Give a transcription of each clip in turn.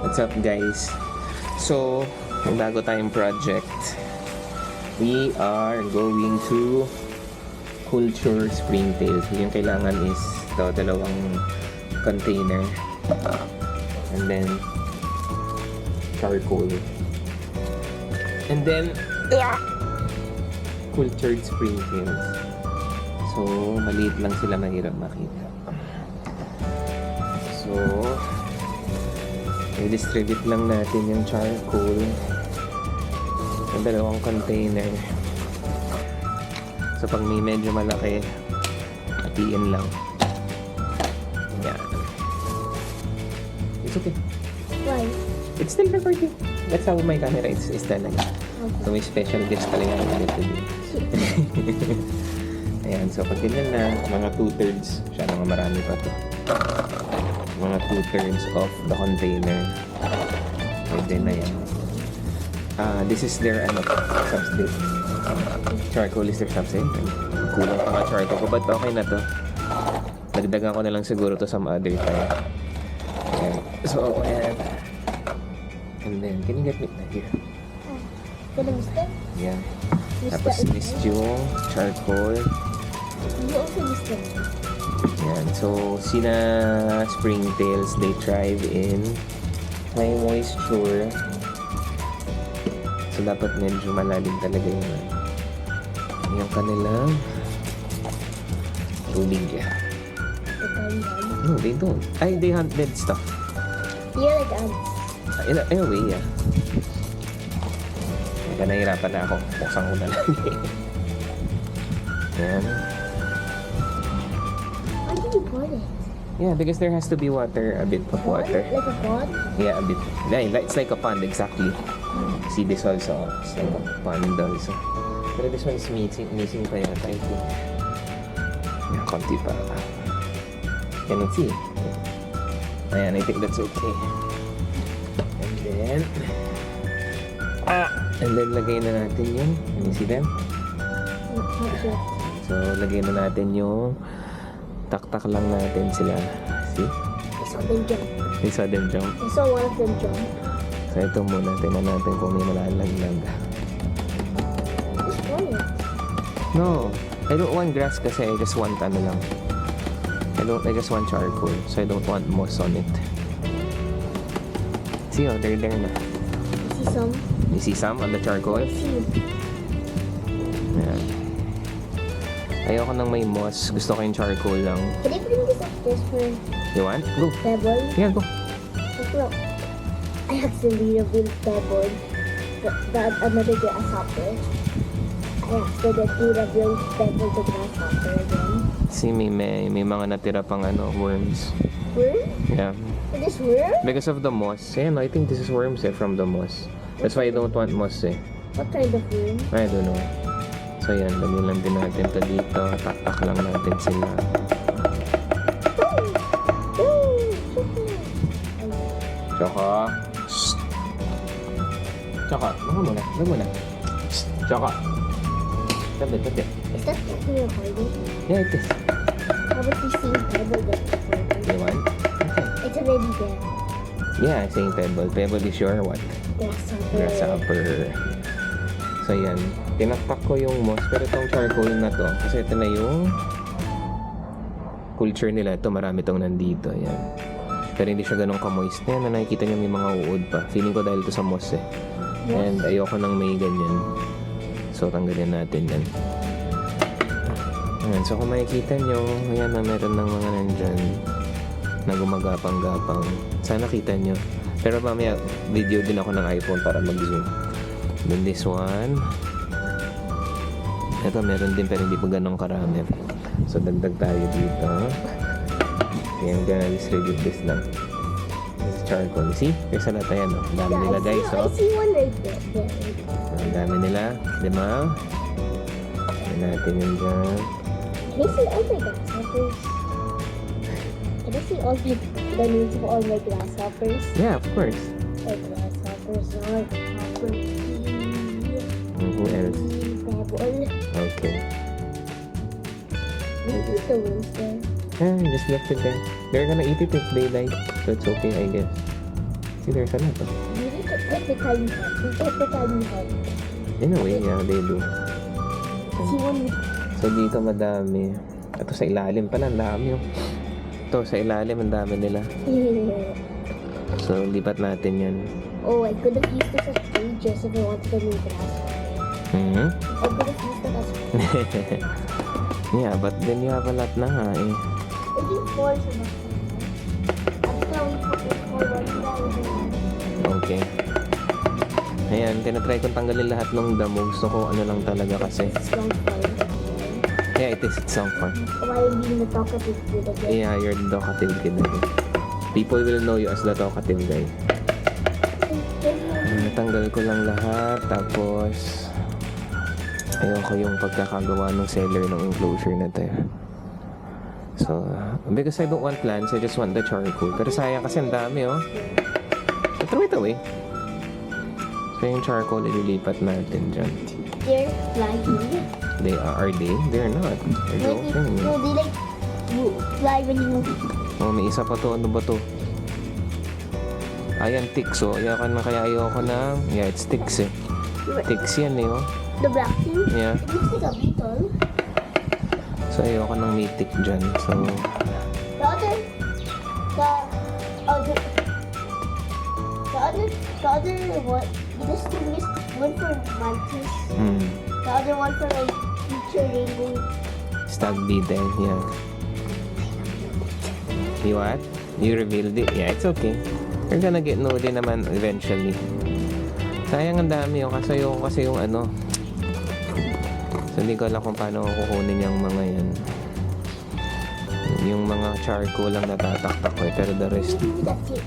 What's up guys? So, may bago tayong project. We are going to culture springtail. Yung kailangan is ito, dalawang container. And then charcoal. And then cultured springtails. So, maliit lang sila, mahirap makita. So, i-distribute lang natin yung charcoal sa dalawang container. So pag may medyo malaki, hatiin lang. Yan. It's okay. Why? It's still recording. That's how my camera is talaga. Okay. So may special guest pala yung ulit today. Ayan, so pag ganyan na, mga 2/3, siya mga marami pa to. Mga 2/3 of the container. Pwede na yan. This is their substrate. Charcoal is their substrate. Kulang pa nga charcoal ko, but okay na to. Dagdagan ko na lang siguro to some other time. Ayan. So, ayan. And then, can you get me here? Gonna miss that? Ayan. Tapos mist yung charcoal. You also miss that. Yan. So, sina springtails, they thrive in high moisture. So, dapat medyo malalim talaga yung kanilang tubig. No, they don't. Ay, they hunt dead stuff. Yeah, like ants. In a way, yeah. Kaya nahirapan na ako. Buksan ko na lang. Yan. Why did you pour it? Yeah, because there has to be water, a bit of water. Like a pond? Yeah, a bit. Yeah, it's like a pond, exactly. See this also. It's like a pond also. Pero this one is missing pa yata, I think. Yeah, konti pa. Can you see? Ayan, I think that's okay. And then lagay na natin yung, can you see them? Not sure. So, lagay na natin yung, taktak lang natin sila. See? I saw them jump. We saw them jump. I saw one of them jump. So, ito muna. Tingnan natin kung may malalaglag. Just pour it. No, I don't want grass kasi I just want ano lang. I just want charcoal. So I don't want moss on it. See, oh, they're there na. You see some? You see some on the charcoal? I see. Ayan. Ayoko nang may moss. Gusto ko yung charcoal lang. Can you bring this upstairs for You want? Go. pebble? Yeah, go. Look. I accidentally revealed pebble. That another grasshopper. I accidentally revealed pebble to grasshopper again. See, may mga natira pang worms. Worm? Yeah. Is this worm? Because of the moss. Yeah, no, I think this is worms from the moss. That's why I don't want moss What kind of worm? I don't know. So yan, lagyan lang din natin ito dito. Taktak lang natin sila. Tsaka. Tsaka. Baka muna. Baka muna. Tsaka. Tabi. Is that technically recording? Yeah, it is. How about we see pebble that's recording? You want? Okay. It's already there. Yeah, saying pebble. Pebble is your what? Grasshopper. Grasshopper. So yan. Tinakpak ko yung moss. Pero itong charcoal na to. Kasi ito na yung culture nila. Ito marami itong nandito. Yan. Pero hindi siya ganun ka-moist. Yan na nakikita nyo may mga uod pa. Feeling ko dahil to sa moss And ayoko nang may ganyan. So tanggalin natin yan. Ayan. So kung makikita nyo, ayan na meron ng mga nandyan na gumagapang-gapang. Sana kita nyo. Pero mamaya video din ako ng iPhone para mag-zoom. Then this one. Ito meron din pero hindi pa ganun karami. So dagdag tayo dito. Ayan, gonna distribute this lang. This is charcoal. You see? There's a lot. Ayan, oh. Ang dami nila guys. I see one right there. Ang dami nila. Diba? Ayan natin yun dyan. Can you see all my grasshoppers? Can you see all the names of all my grasshoppers? Yeah, of course. Like grasshoppers are grasshoppers. Who else? Pebble. Okay. This is the worms there. Just left it there. They're gonna eat it if they like. So it's okay, I guess. See, there's a lot. Oh. You need to put the tiny head. You put the tiny head. In a way, yeah, they do. See when you... So, dito madami. Ito sa ilalim pala, ang dami yung. Ito, sa ilalim, ang dami nila. So, lipat natin yan. Oh, I could have used this as cages if I wanted to move grass. Hmm? I could have used it as cages. Yeah, but then you have a lot na nga eh. I think 4 is enough. That's how we put it forward. Okay. Ayan, tinatry kong tanggalin lahat ng damo. Gusto ko ano lang talaga kasi. It's long fun. Yeah, it is. It's some fun. Why are you the talkative kid again? Yeah, you're the talkative kid again. People will know you as the talkative guy. Natanggal ko lang lahat. Tapos, ayoko yung pagkakagawa ng seller ng enclosure na to. So, because I don't want plants, I just want the charcoal. Pero sayang kasi ang dami, oh. So, throw it away. So, yung charcoal, ililipat natin dyan. They're flying. They are they? They're not. They're joking. No, they like fly when you move. Oh, may isa pa to. Ano ba to? Ayan, ticks, oh. Kaya ayoko na. Yeah, it's ticks, eh. Ticks yan, eh, oh. The black thing? Yeah. It looks like a beetle. So, ayoko ng may tick dyan. So, The other one, this thing is one for mantis. The other one for like future rainbow. stag beetle, yeah. You what? You revealed it? Yeah, it's okay. You're gonna get know din naman eventually. Sayang ang dami, oh. Kasi yung ano. So, hindi ko alam kung paano kukunin yung mga yan. Yung mga charcoal lang natataktak ko, eh. Pero the rest, That's it.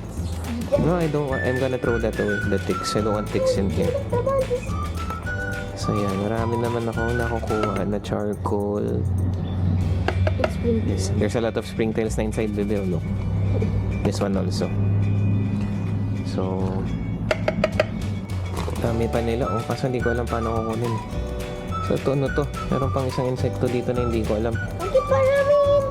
no, I don't want, I'm gonna throw that away. The ticks. I don't want ticks in here. So, yan. Marami naman akong nakukuha na charcoal. It's really Yes, there's a lot of springtails na inside the bill, look. This one also. So, dami pa nila, oh. Kaso hindi ko alam paano kukunin. So, ito, ano to? Meron pang isang insekto dito na hindi ko alam. Bakit maraming?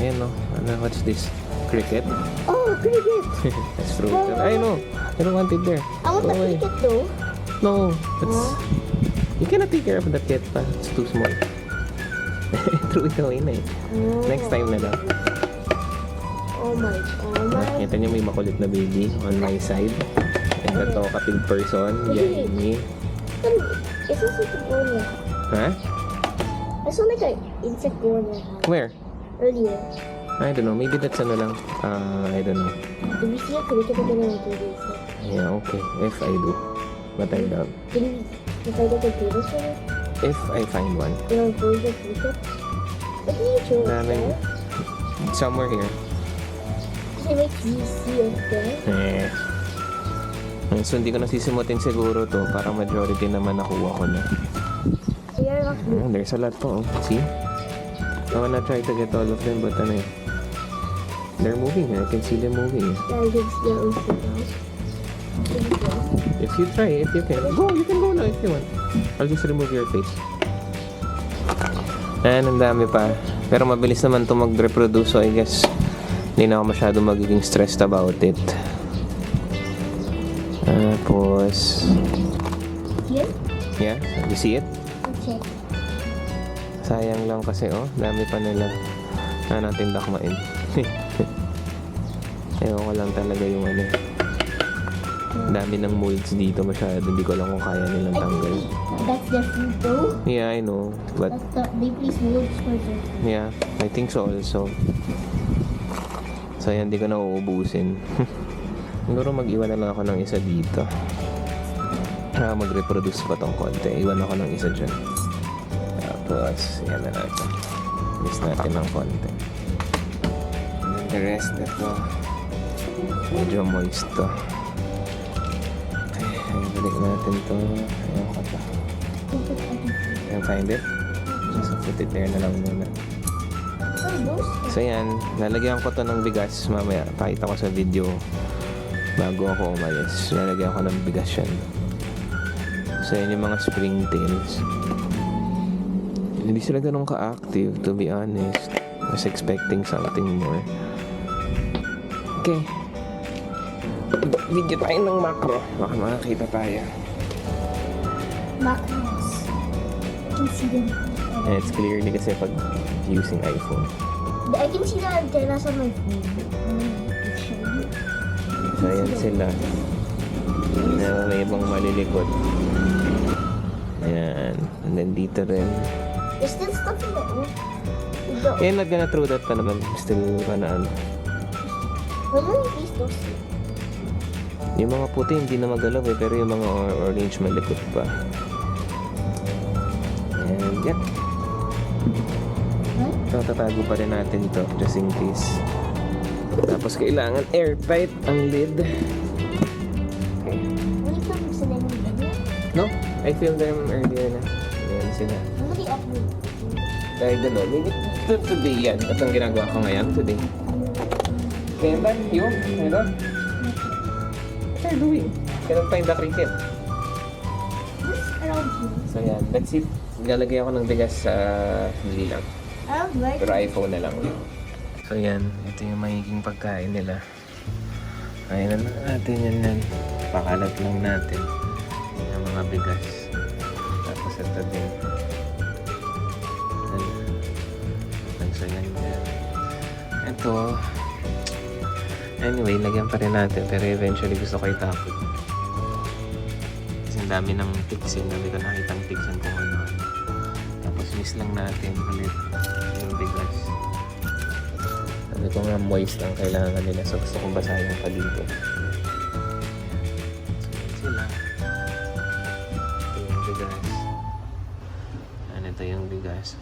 Ayan, no. Ano, what's this? Cricket? Oh, cricket. Let's throw it. I know. I don't want it there. I want Go the away. cricket though. No, that's... You cannot take care of that cat pa. It's too small. Throw it away na eh. Next time na lang. Oh my. Kita niyo may makulit na baby on my side. And the talkative person behind me. It's a cigonia. Huh? I saw like an insect go in your house Where? earlier. I don't know. Maybe that's ano lang. I don't know. Did we see a cricket again on TV? Yeah, okay. If I do. But I doubt. Did we find a computer for it? If I find one. You know, go the cricket? What did you show us Daming. there? Somewhere here. It makes you see it there. So, hindi ko nasisimutin siguro to para majority naman nakuha ko na. So you're not blue. There's a lot po. Oh. See? I wanna try to get all of them, but ano eh. They're moving. I can see them moving. Yeah, you can see our food house. If you try, if you can. Go, you can go now if you want. I'll just remove your face. Ayan, ang dami pa. Pero mabilis naman to mag-reproduce, so I guess hindi na ako masyado magiging stressed about it. Tapos, Here? yeah, you see it? Okay. Sayang lang kasi, oh, dami pa nila na natin dakmain. Ewan ko lang talaga yung ano. Dami ng molds dito masyado. Hindi ko alam kung kaya nilang tanggal. That's their food though. Yeah, I know. But, They place molds for their food. yeah, I think so also. So, yan, hindi ko na uubusin. Siguro mag-iwan na lang ako ng isa dito. Mag-reproduce pa tong konti. Iwan ako ng isa dyan. Tapos, yan na natin. Miss natin ng konti. And then the rest, ito. Medyo moist to. Okay, balik natin to. Ayaw ko to. Can you find it? Just put it there na lang muna. So yan, lalagyan ko to ng bigas mamaya. Pakita ko sa video bago ako umalis. Lalagyan ko ng bigas yan. So yan yung mga springtails. Hindi sila ganun ka-active, to be honest. I was expecting something more. Okay. Video tayo ng macro. Baka makakita tayo. Macros. I can see them. And it's clearly kasi pag using iPhone. I can see the antennas on my phone. I'll show you. So, ayan sila. May ibang malilikod. Ayan. And then dito rin. There's still stuff in the Eh, not gonna throw that pa naman. Still pa na ano. When will you release those? Yung mga puti hindi na magalaw eh. Pero yung mga orange malikot pa. And yeah. Ito, tatago pa rin natin to. Just in case. Tapos kailangan airtight ang lid. Okay. Will you film sila ng video? No, I filmed them earlier na. Ayan sila. When will you upload? Dahil doon, maybe today yan. At ang ginagawa ko ngayon, today. Kaya ba? You? Hello? What are you doing? Cannot find the cricket. This around here. So yan, let's see. Lalagay ako ng bigas sa dali lang. Around right? Pero iPhone na lang. So yan, ito yung magiging pagkain nila. Ayun na natin yan. Pakalat lang natin. Yung mga bigas. Tapos ito din. So yan yan. Ito. Anyway, lagyan pa rin natin. Pero eventually gusto ko itapon. Kasi ang dami ng tigs. Ang dami ko nakitang tigs kung ano. Tapos miss lang natin ulit yung bigas. Sabi ko nga moist ang kailangan nila. So gusto kong basahin pa dito. So sila. Ito yung bigas. Ito yung bigas.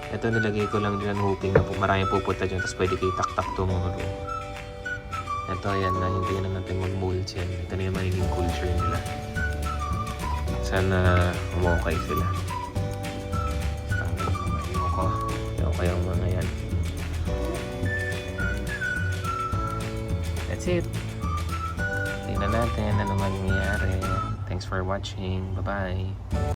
Ito nilagay ko lang dyan hoping na marami pupunta dyan. Tapos pwede kayo taktak tumuro. Ito yan na hindi na natin mag-mold yan. Ito na yung magiging culture nila. Sana umukay sila. Ayoko yung mga yan. That's it. Tingnan natin ano mangyayari. Thanks for watching. Bye-bye.